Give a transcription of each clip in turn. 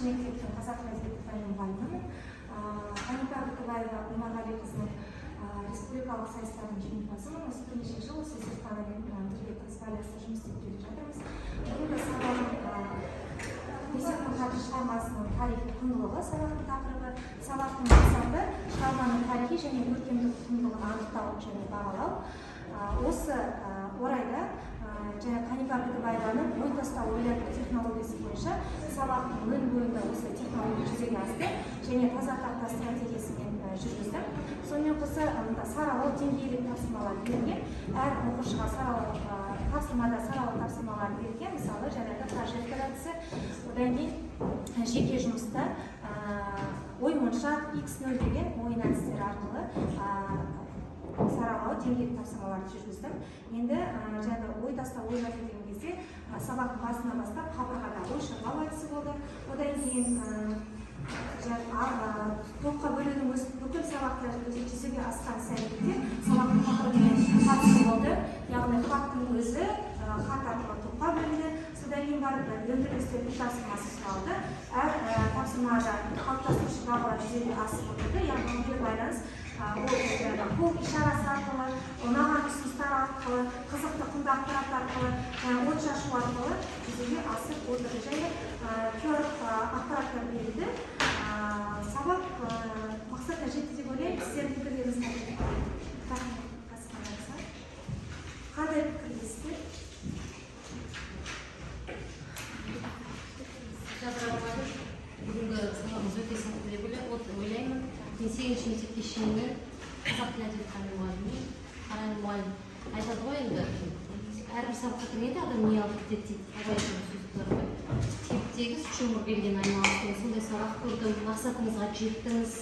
мектептің қазақ мәдениеті пәні мұғалімімін. Қанипа Бітібаева Иманғалиқызының республикалық сайыстардың жеңімпазымын. Осы бірнеше жыл осы зертханамен бірге транспаляцияда жұмыс істеп келе жатырмыз. Бүгінгі сабағым Есептің хаты шығармасының тарихи құндылығы сабақтың тақырыбы, сабақтың мақсаты шығарманың тарихи және көркемдік құндылығын анықтау және бағалау. Осы орайда Қанипа Бітібаеваның ой тастау ойлату технологиясы бойынша сабақтың өн бойында осы технология жүзеге асты және таза тақта стратегиясымен жүргізді. Сонымен қоса саралау деңгейлік тапсырмалар берілген. Әр оқушыға тапсырмада саралау тапсырмалар берілген. Мысалы, жаңағы прожектор әдісі, одан кейін жеке жұмыста ой моншақ X0 деген ойын әдістері арқылы саралау деңгейлік тапсырмаларды жүргіздім. Енді ой тастау ойлату деген кезде сабақтың басынан бастап қабырғада ой шырғау әдісі болды. Одан кейін топқа бөлудің өзі бүкіл сабақта жүзеге асқан сәтінде сабақтың тақырыбымен қатысы болды. Яғни хаттың өзі хат арқылы топқа бөлінді. Содан кейін барып өндірістер тапсырмасы сұралды. Әр тапсырмада қалыптастырушы бағалар жүзеге асып отырды. Яғни онымен байланыс қол ишарасы арқылы, ұнаған ұсыныстар арқылы, қызықты құнды ақпарат арқылы, от шашу арқылы жүзеге асып отырды. Және көріп ақпараттар берілді. Сабақ мақсатқа жетті деп ойлаймын. Сіздердің пікірлеріңіз қандай пікірлеріңіздер? Бүгінгі сабағымыз өте сәтті деп ойлаймын. Мен 8-ші мектепке шейінгі қазақ тілі әдебиеті мұғалімі, Арай мұғалім айтады ғой, енді әрбір сабаққа кіргенде адам не алып кетеді дейді. Абай сөзі бар ғой. Теп-тегіс үш өмір берген айналыстыңыз, сондай сабақ көрдім, мақсатыңызға жеттіңіз.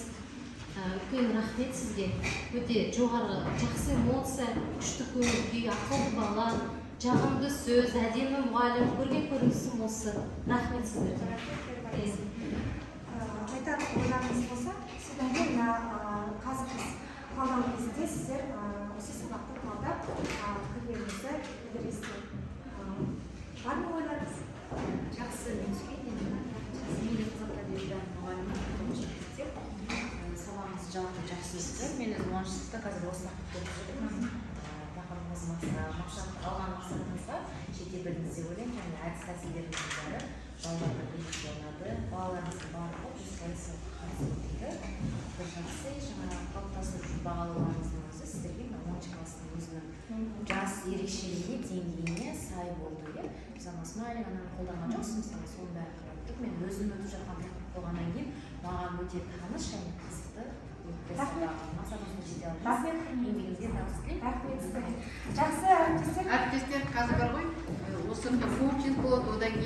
Үлкен рахмет сізге. Өте жоғары, жақсы эмоция, күшті көңіл күй, ақылды бала, жағымды сөз, әдемі мұғалім, көрген көрінісім осы. Рахмет сіздерге. Айтар ойларыңыз болса, содан кейін қазір біз қалған кезінде сіздер осы сабақты талдап пікірлеріңізді білдіресіздер. Бар ма ойларыңыз? Жақсы, мен сөйлеймін. Мен қазақ әдебиеті мұғалімі мектеп. Сабағымыз жалпы жақсы өтті. Мен өзім 10-шы сыныпта қазір осы тақырыпты оқып жүрмін. Мақсат алған мақсатымызға жете білдіңіз деп ойлаймын. Және әдіс тәсілдеріміздің бәрі балаларға берілген болады. Балаларымыздың барлығы 100% қатысып өтеді. Бір жақсы, жаңа қалыптастырушы бағалауларымыздың өзі сіздерге 10-шы кластың өзінің жас ерекшелігіне, деңгейіне сай болды. Мысалы, смайлик ананы қолданған жоқсыз, мысалы, соның бәрін қарап тұрып, мен өзім өтіп жатқан тақырып болғаннан кейін маған өте таныш және қызықты. Мақсатымызға жете алдық. Рахмет. Еңбегіңізге табыс тілеймін. Рахмет сіздерге. Жақсы, әріптестер. Әріптестер қазір бар ғой, осы коучинг болады, одан кейін